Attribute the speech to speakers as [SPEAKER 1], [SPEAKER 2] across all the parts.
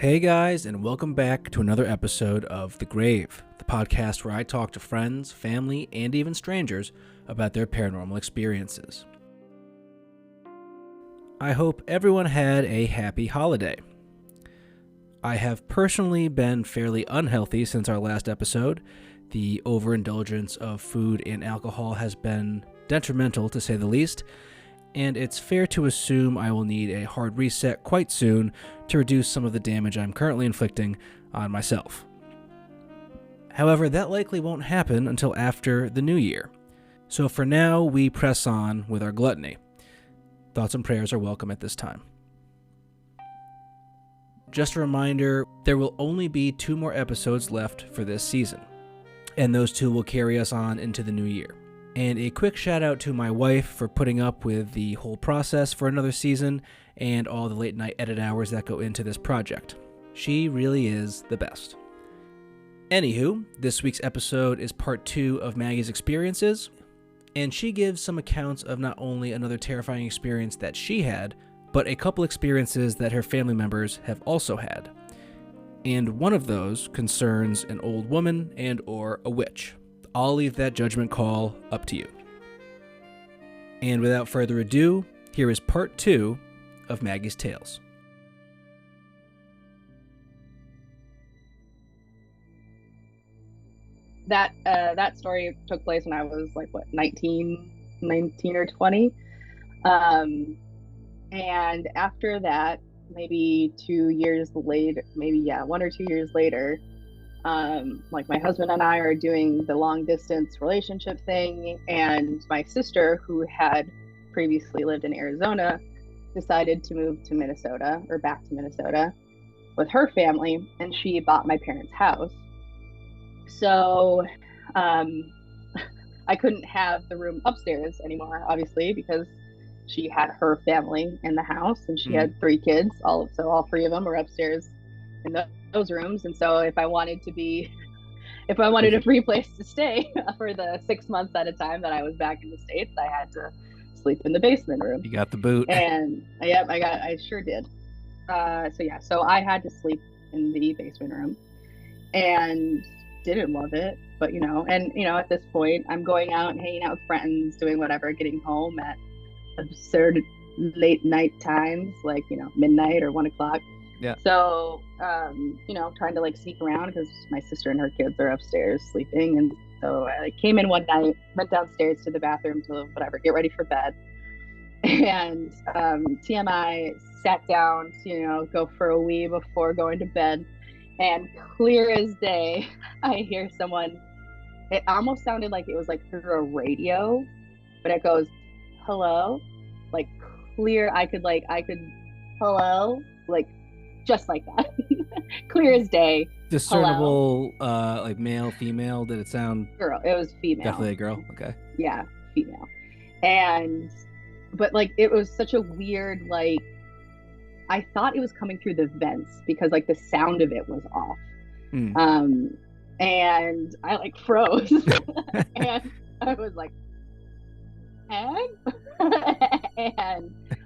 [SPEAKER 1] Hey guys, and welcome back to another episode of The Grave, the podcast where I talk to friends, family, and even strangers about their paranormal experiences. I hope everyone had a happy holiday. I have personally been fairly unhealthy since our last episode. The overindulgence of food and alcohol has been detrimental, to say the least, and it's fair to assume I will need a hard reset quite soon to reduce some of the damage I'm currently inflicting on myself. However, that likely won't happen until after the new year. So for now, we press on with our gluttony. Thoughts and prayers are welcome at this time. Just a reminder, there will only be 2 more episodes left for this season, and those 2 will carry us on into the new year. And a quick shout out to my wife for putting up with the whole process for another season and all the late night edit hours that go into this project. She really is the best. Anywho, this week's episode is part 2 of Maggie's experiences, and she gives some accounts of not only another terrifying experience that she had, but a couple experiences that her family members have also had. And one of those concerns an old woman and or a witch. I'll leave that judgment call up to you. And without further ado, here is part 2 of Maggie's Tales.
[SPEAKER 2] That story took place when I was 19 or 20. And after that, maybe 2 years later, 1 or 2 years later, my husband and I are doing the long distance relationship thing, and my sister, who had previously lived in Arizona, decided to move to Minnesota, or back to Minnesota with her family, and she bought my parents' house. So I couldn't have the room upstairs anymore, obviously, because she had her family in the house, and she had 3 kids, all 3 of them were upstairs in those rooms. And so if I wanted a free place to stay for the 6 months at a time that I was back in the States, I had to sleep in the basement room.
[SPEAKER 1] You got the boot.
[SPEAKER 2] And I sure did. So I had to sleep in the basement room and didn't love it, but at this point I'm going out and hanging out with friends, doing whatever, getting home at absurd late night times, midnight or 1 o'clock.
[SPEAKER 1] Yeah.
[SPEAKER 2] So, trying to sneak around because my sister and her kids are upstairs sleeping. And so I came in one night, went downstairs to the bathroom to get ready for bed. And TMI, sat down to, go for a wee before going to bed. And clear as day, I hear someone, it almost sounded like it was through a radio, but it goes, hello, clear. I could, hello, just like that. Clear as day.
[SPEAKER 1] Discernible, male, female. Did it sound?
[SPEAKER 2] Girl. It was female.
[SPEAKER 1] Definitely a girl. Okay.
[SPEAKER 2] Yeah, female. But it was such a weird, I thought it was coming through the vents because the sound of it was off. And I froze. And I was like,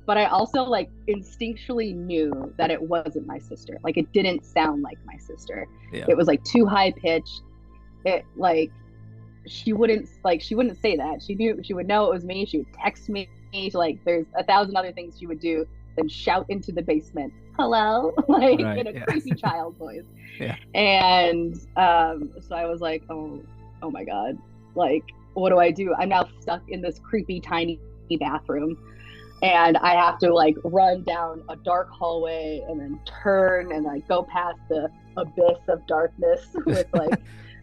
[SPEAKER 2] but I also instinctually knew that it wasn't my sister. It didn't sound like my sister. Yeah. It was too high pitched. It she wouldn't say that. She would know it was me. She would text me. There's 1,000 other things she would do than shout into the basement, hello, right, in a creepy child voice. Yeah. And so I was like, oh my God, what do I do? I'm now stuck in this creepy tiny bathroom, and I have to run down a dark hallway and then turn and go past the abyss of darkness with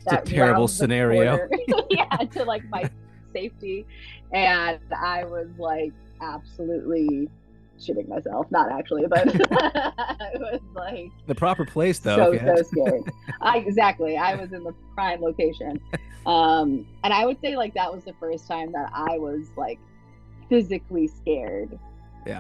[SPEAKER 2] that
[SPEAKER 1] terrible scenario.
[SPEAKER 2] Yeah, to my safety. And I was absolutely shitting myself. Not actually, but it was
[SPEAKER 1] the proper place though.
[SPEAKER 2] So scary. Exactly. I was in the prime location. And I would say that was the first time that I was physically scared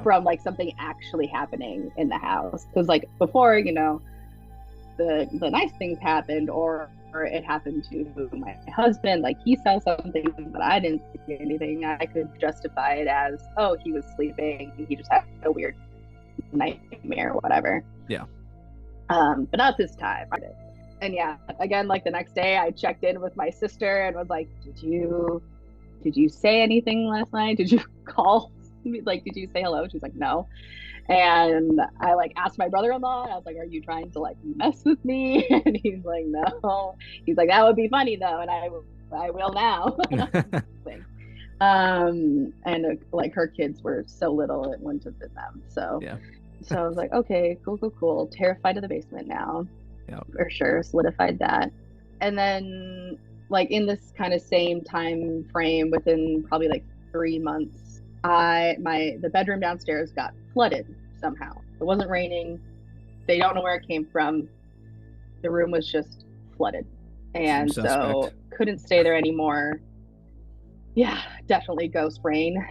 [SPEAKER 2] from something actually happening in the house. Because before, the nice things happened, or it happened to my husband, he saw something but I didn't see anything. I could justify it as, oh, he was sleeping, he just had a weird nightmare or whatever.
[SPEAKER 1] Yeah.
[SPEAKER 2] But not this time. And yeah, again, like the next day I checked in with my sister and was like, did you say anything last night? Did you call me? Like, did you say hello? She's like, no. And I like asked my brother-in-law, and I was like, are you trying to like mess with me? And he's like, no. He's like, that would be funny though. And I will now. And like her kids were so little, it wouldn't have been them. So
[SPEAKER 1] yeah.
[SPEAKER 2] So I was like, okay, cool. Terrified of the basement now.
[SPEAKER 1] Yep.
[SPEAKER 2] For sure. Solidified that. And then like in this kind of same time frame, within probably like 3 months, the bedroom downstairs got flooded somehow. It wasn't raining. They don't know where it came from. The room was just flooded. And so couldn't stay there anymore. Yeah, definitely ghost brain.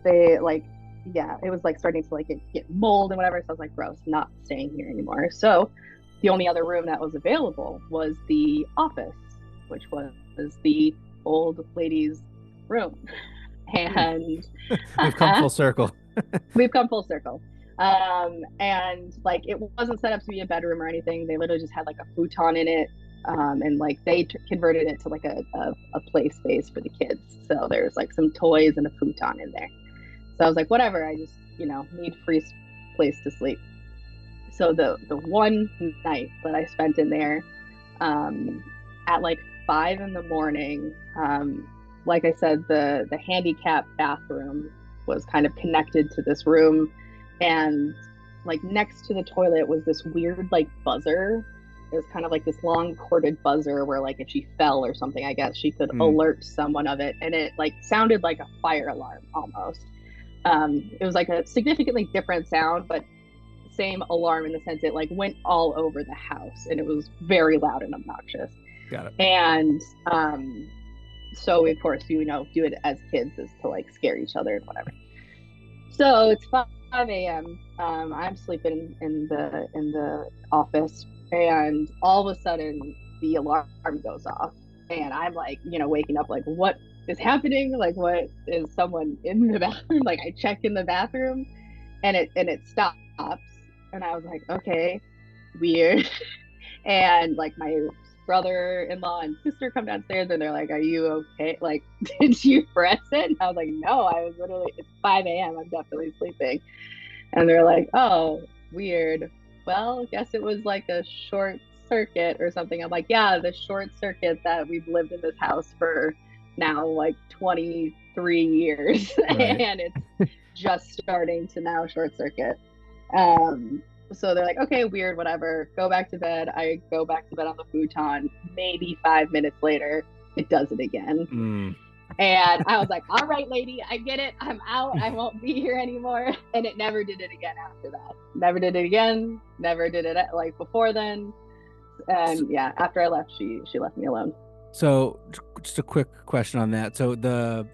[SPEAKER 2] They like, yeah, it was like starting to like get mold and whatever. So I was like, gross, not staying here anymore. So the only other room that was available was the office, which was the old lady's room. And
[SPEAKER 1] we've come full circle.
[SPEAKER 2] We've come full circle. And like it wasn't set up to be a bedroom or anything. They literally just had like a futon in it. And like they converted it to like a play space for the kids. So there's like some toys and a futon in there. So I was like, whatever, I just, need free place to sleep. So the one night that I spent in there, at like 5 a.m, like I said, the handicap bathroom was kind of connected to this room, and like next to the toilet was this weird like buzzer. It was kind of like this long corded buzzer where like if she fell or something, I guess she could alert someone of it, and it like sounded like a fire alarm almost. It was like a significantly different sound, but same alarm in the sense it like went all over the house, and it was very loud and obnoxious.
[SPEAKER 1] Got it.
[SPEAKER 2] And so of course do it as kids, is to like scare each other and whatever. So it's 5 a.m. I'm sleeping in the office, and all of a sudden the alarm goes off, and I'm like, waking up like, what is happening? Like, what is someone in the bathroom? Like I check in the bathroom and it stops, and I was like, okay, weird. And like my brother-in-law and sister come downstairs, and they're like, are you okay? Like, did you press it? And I was like, no, I was literally, it's 5 a.m, I'm definitely sleeping. And they're like, oh, weird. Well, I guess it was like a short circuit or something. I'm like, yeah, the short circuit that we've lived in this house for now like 23 years. Right. And it's just starting to now short circuit. So they're like, okay, weird, whatever, go back to bed. I go back to bed on the futon. Maybe 5 minutes later it does it again. And I was like, all right, lady, I get it, I'm out, I won't be here anymore. And it never did it again after that. Never did it again. Never did it like before then. And yeah, after I left, she left me alone.
[SPEAKER 1] So just a quick question on that. So the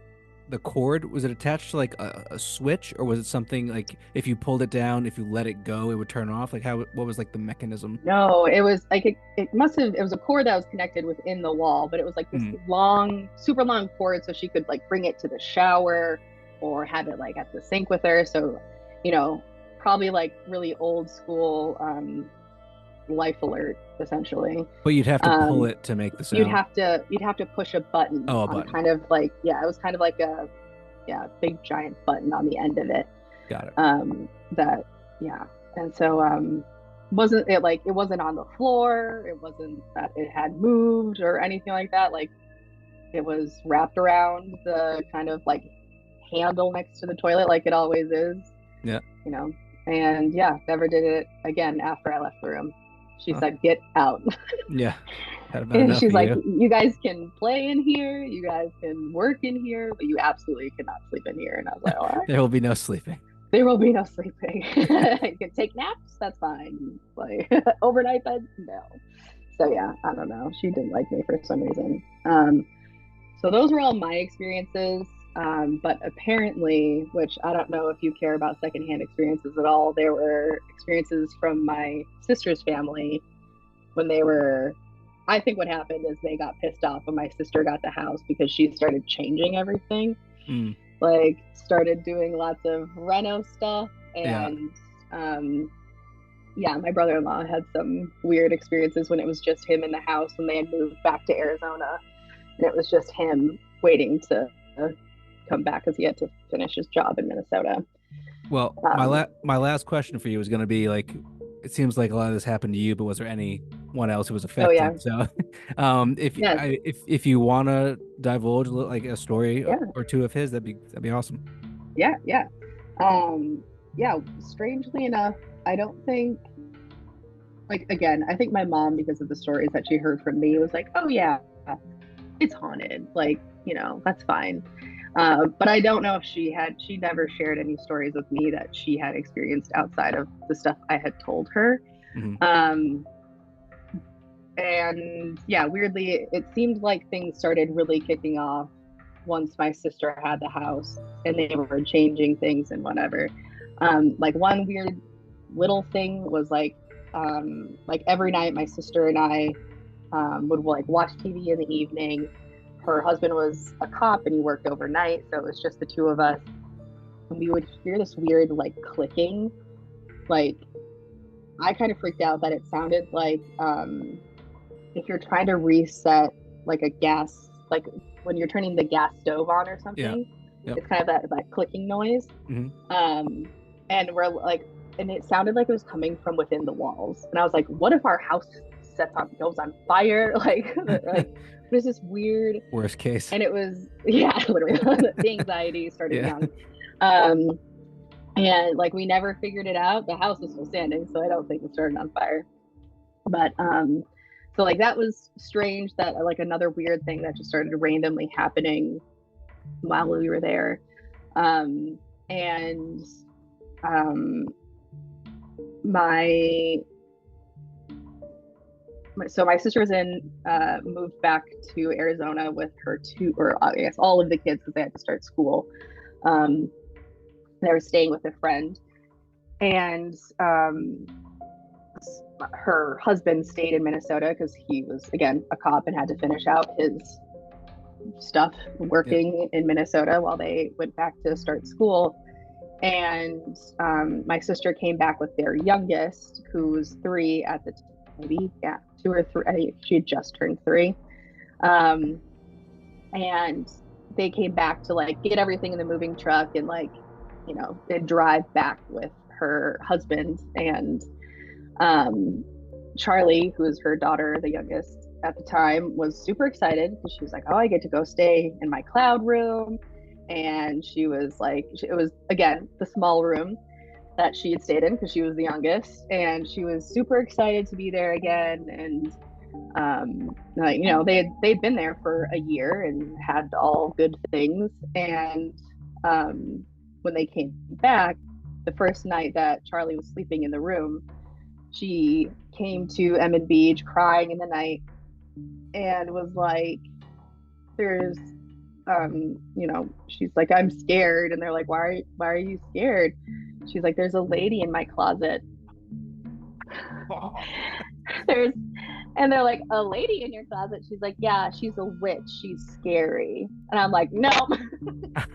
[SPEAKER 1] cord, was it attached to like a switch, or was it something like if you pulled it down, if you let it go, it would turn off? Like what was like the mechanism?
[SPEAKER 2] No, it was like it was a cord that was connected within the wall, but it was like this long, super long cord, so she could like bring it to the shower or have it like at the sink with her. So, probably like really old school life alert essentially.
[SPEAKER 1] But you'd have to pull it to make the sound.
[SPEAKER 2] You'd have to push a button.
[SPEAKER 1] Oh, a button.
[SPEAKER 2] Kind of like, it was kind of like a big giant button on the end of it.
[SPEAKER 1] Got it.
[SPEAKER 2] And so wasn't it like, it wasn't on the floor, it wasn't that it had moved or anything like that. Like it was wrapped around the kind of like handle next to the toilet like it always is.
[SPEAKER 1] Yeah.
[SPEAKER 2] And never did it again after I left the room. She said, get out.
[SPEAKER 1] Yeah.
[SPEAKER 2] And she's like, you guys can play in here, you guys can work in here, but you absolutely cannot sleep in here. And I was like, all right.
[SPEAKER 1] There will be no sleeping.
[SPEAKER 2] There will be no sleeping. You can take naps, that's fine. Like overnight beds, no. So yeah, I don't know. She didn't like me for some reason. So those were all my experiences. But apparently, which I don't know if you care about secondhand experiences at all, there were experiences from my sister's family when they were, I think what happened is they got pissed off when my sister got the house because she started changing everything. Like started doing lots of reno stuff, and yeah, my brother-in-law had some weird experiences when it was just him in the house when they had moved back to Arizona, and it was just him waiting to come back because he had to finish his job in Minnesota.
[SPEAKER 1] Well, my last question for you is going to be like, it seems like a lot of this happened to you, but was there anyone else who was
[SPEAKER 2] Oh yeah,
[SPEAKER 1] affected? So,
[SPEAKER 2] yes,
[SPEAKER 1] if you want to divulge like a story
[SPEAKER 2] yeah,
[SPEAKER 1] or two of his, that'd be awesome.
[SPEAKER 2] yeah, yeah. Um, yeah, strangely enough, I don't think, like, again, I think my mom, because of the stories that she heard from me, was like, oh yeah, it's haunted, like, that's fine. But I don't know if she never shared any stories with me that she had experienced outside of the stuff I had told her.
[SPEAKER 1] Hmm.
[SPEAKER 2] Um, and yeah, weirdly, it seemed like things started really kicking off once my sister had the house and they were changing things and whatever. Like one weird little thing was like every night my sister and I would like watch TV in the evening. Her husband was a cop and he worked overnight, so it was just the two of us. And we would hear this weird like clicking. Like I kind of freaked out that it sounded like if you're trying to reset like a gas, like when you're turning the gas stove on or
[SPEAKER 1] Yeah.
[SPEAKER 2] something.
[SPEAKER 1] Yep.
[SPEAKER 2] It's kind of that clicking noise.
[SPEAKER 1] Hmm.
[SPEAKER 2] And we're like, and it sounded like it was coming from within the walls. And I was like, what if our house goes on fire? Like there's this weird,
[SPEAKER 1] Worst case.
[SPEAKER 2] and it was, yeah, literally the anxiety started
[SPEAKER 1] Yeah.
[SPEAKER 2] young. Um, and like we never figured it out. The house was still standing, so I don't think it started on fire. But so like that was strange. That like another weird thing that just started randomly happening while we were there. And my so my sister was moved back to Arizona with her two, or I guess all of the kids because they had to start school. They were staying with a friend, and her husband stayed in Minnesota because he was again a cop and had to finish out his stuff working in Minnesota while they went back to start school. And my sister came back with their youngest, who was 3 at the maybe, yeah, 2 or 3. I think she had just turned 3. And they came back to like get everything in the moving truck and like, they'd drive back with her husband. And Charlie, who was her daughter, the youngest at the time, was super excited because she was like, oh, I get to go stay in my cloud room. And she was like, it was again the small room that she had stayed in because she was the youngest, and she was super excited to be there again. And like they'd been there for a year and had all good things. And when they came back, the first night that Charlie was sleeping in the room, she came to Emmett Beach crying in the night and was like, there's she's like, I'm scared. And they're like, why are you scared? She's like, there's a lady in my closet. And they're like, a lady in your closet? She's like, yeah, she's a witch, she's scary. And I'm like, no,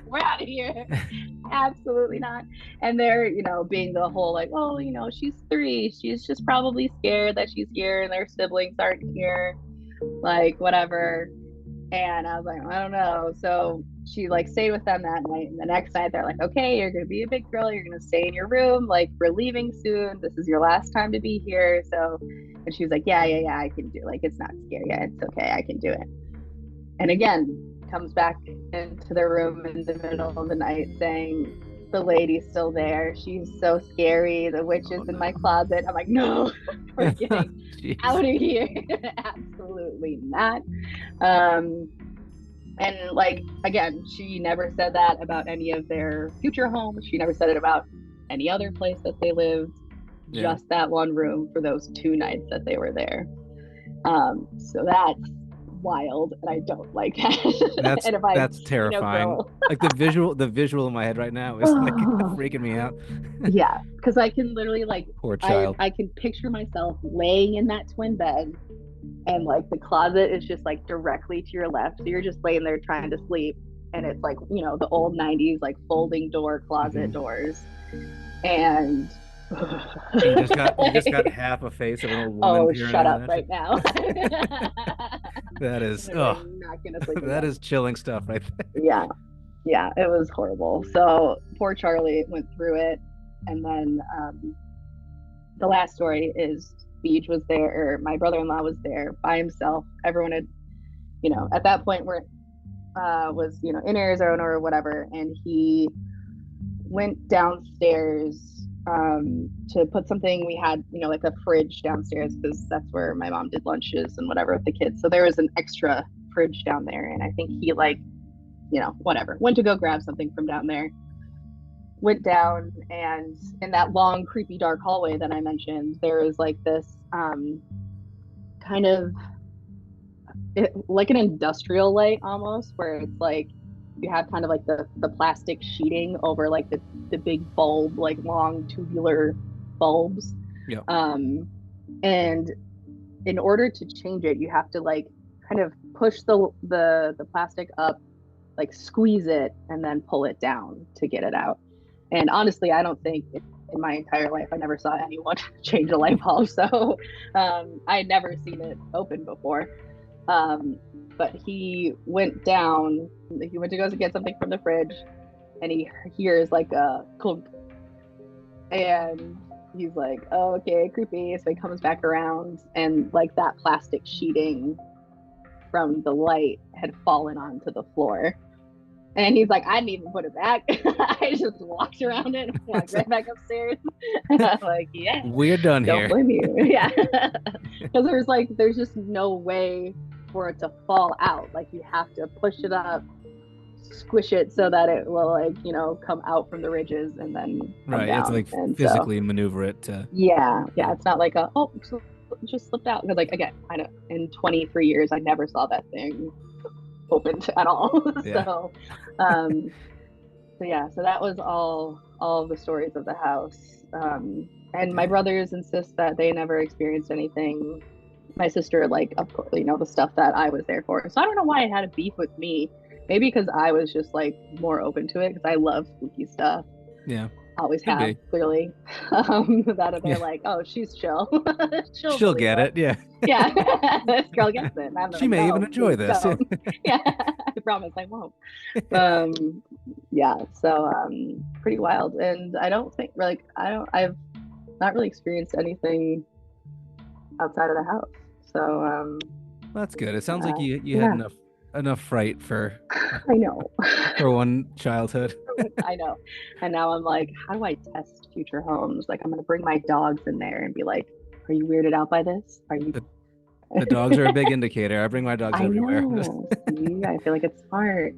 [SPEAKER 2] we're out of here. Absolutely not. And they're being the whole like, oh, she's 3, she's just probably scared that she's here and their siblings aren't here, like whatever. And I was like, I don't know. So she like stayed with them that night. And the next night they're like, okay, you're going to be a big girl. You're going to stay in your room. Like, we're leaving soon. This is your last time to be here. So, and she was like, yeah, I can do it. Like, it's not scary. Yeah, it's okay. I can do it. And again, comes back into the room in the middle of the night saying, the lady's still there. She's so scary. The witch is in my closet. I'm like, no, we're getting out of here. Absolutely not. And like, again, she never said that about any of their future homes. She never said it about any other place that they lived.
[SPEAKER 1] Yeah.
[SPEAKER 2] Just that one room for those 2 nights that they were there. So that's wild, and I don't like that.
[SPEAKER 1] That's that's terrifying. Like the visual in my head right now is like freaking me out.
[SPEAKER 2] Yeah, because I can literally like,
[SPEAKER 1] poor child.
[SPEAKER 2] I can picture myself laying in that twin bed, and like the closet is just like directly to your left, so you're just laying there trying to sleep, and it's like the old 90s like folding door closet doors, and
[SPEAKER 1] You just got half a face of an old woman
[SPEAKER 2] Oh,
[SPEAKER 1] peering
[SPEAKER 2] shut
[SPEAKER 1] out
[SPEAKER 2] up
[SPEAKER 1] at you.
[SPEAKER 2] right now.
[SPEAKER 1] That is
[SPEAKER 2] Never, not gonna sleep
[SPEAKER 1] that
[SPEAKER 2] again.
[SPEAKER 1] is chilling stuff right there.
[SPEAKER 2] Yeah, yeah, it was horrible. So poor Charlie went through it, and then the last story is Beach was there, or my brother-in-law was there by himself. Everyone had, at that point where was in Arizona or whatever, and he went downstairs to put something. We had like a fridge downstairs because that's where my mom did lunches and whatever with the kids. So there was an extra fridge down there, and I think he whatever went to go grab something from down there. Went down, and in that long, creepy, dark hallway that I mentioned, there was like this kind of like an industrial light almost, where it's like you have kind of like the plastic sheeting over like the big bulb, like long tubular bulbs.
[SPEAKER 1] Yeah.
[SPEAKER 2] And in order to change it, you have to like kind of push the plastic up, like squeeze it, and then pull it down to get it out. And honestly, I don't think in my entire life I never saw anyone change a light bulb. So I had never seen it open before. But he went down. He went to go get something from the fridge, and he hears like a clunk, and he's like, "Oh, okay, creepy." So he comes back around, and like that plastic sheeting from the light had fallen onto the floor. And he's like, I didn't even put it back. I just walked around it and walked right back upstairs. And I'm like, yeah,
[SPEAKER 1] we're done
[SPEAKER 2] don't
[SPEAKER 1] here.
[SPEAKER 2] blame you. Yeah. Because there's just no way for it to fall out. Like you have to push it up, squish it so that it will come out from the ridges and then come
[SPEAKER 1] Right.
[SPEAKER 2] down.
[SPEAKER 1] It's like
[SPEAKER 2] and
[SPEAKER 1] physically maneuver it to.
[SPEAKER 2] Yeah. It's not like just slipped out. Because again, I know in 23 years I never saw that thing opened at all.
[SPEAKER 1] Yeah.
[SPEAKER 2] So that was all of the stories of the house. And my brothers insist that they never experienced anything. My sister, like, of course, the stuff that I was there for. So I don't know why it had a beef with me. Maybe because I was just like more open to it because I love spooky stuff.
[SPEAKER 1] Yeah.
[SPEAKER 2] Always have,
[SPEAKER 1] be.
[SPEAKER 2] Clearly. That they're like, oh, she's chill.
[SPEAKER 1] She'll get it. Yeah.
[SPEAKER 2] Yeah. This girl gets it.
[SPEAKER 1] She may even enjoy this.
[SPEAKER 2] Yeah. I promise I won't. Yeah. So pretty wild. And I don't think I've not really experienced anything outside of the house. So
[SPEAKER 1] that's good. It sounds like you had enough fright for
[SPEAKER 2] I know
[SPEAKER 1] for one childhood.
[SPEAKER 2] I know. And now I'm like, how do I test future homes? Like I'm gonna bring my dogs in there and be like, are you weirded out by this? Are you
[SPEAKER 1] the dogs are a big indicator. I bring my dogs everywhere.
[SPEAKER 2] See, I feel like it's smart.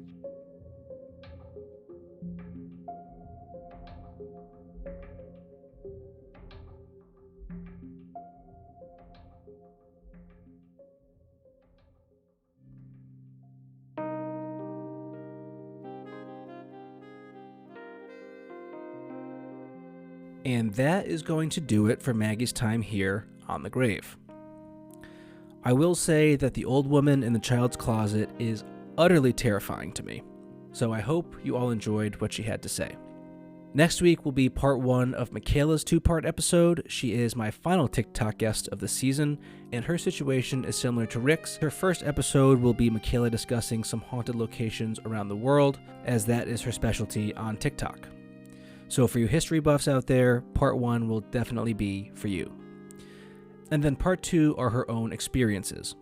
[SPEAKER 1] And that is going to do it for Maggie's time here on the grave. I will say that the old woman in the child's closet is utterly terrifying to me, so I hope you all enjoyed what she had to say. Next week will be part 1 of Michaela's 2-part episode. She is my final TikTok guest of the season, and her situation is similar to Rick's. Her first episode will be Michaela discussing some haunted locations around the world, as that is her specialty on TikTok. So for you history buffs out there, part 1 will definitely be for you. And then part 2 are her own experiences.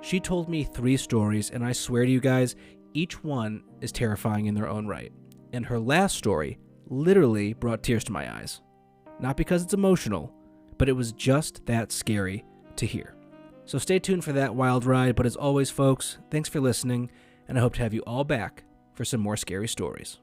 [SPEAKER 1] She told me 3 stories, and I swear to you guys, each one is terrifying in their own right. And her last story literally brought tears to my eyes. Not because it's emotional, but it was just that scary to hear. So stay tuned for that wild ride, but as always, folks, thanks for listening, and I hope to have you all back for some more scary stories.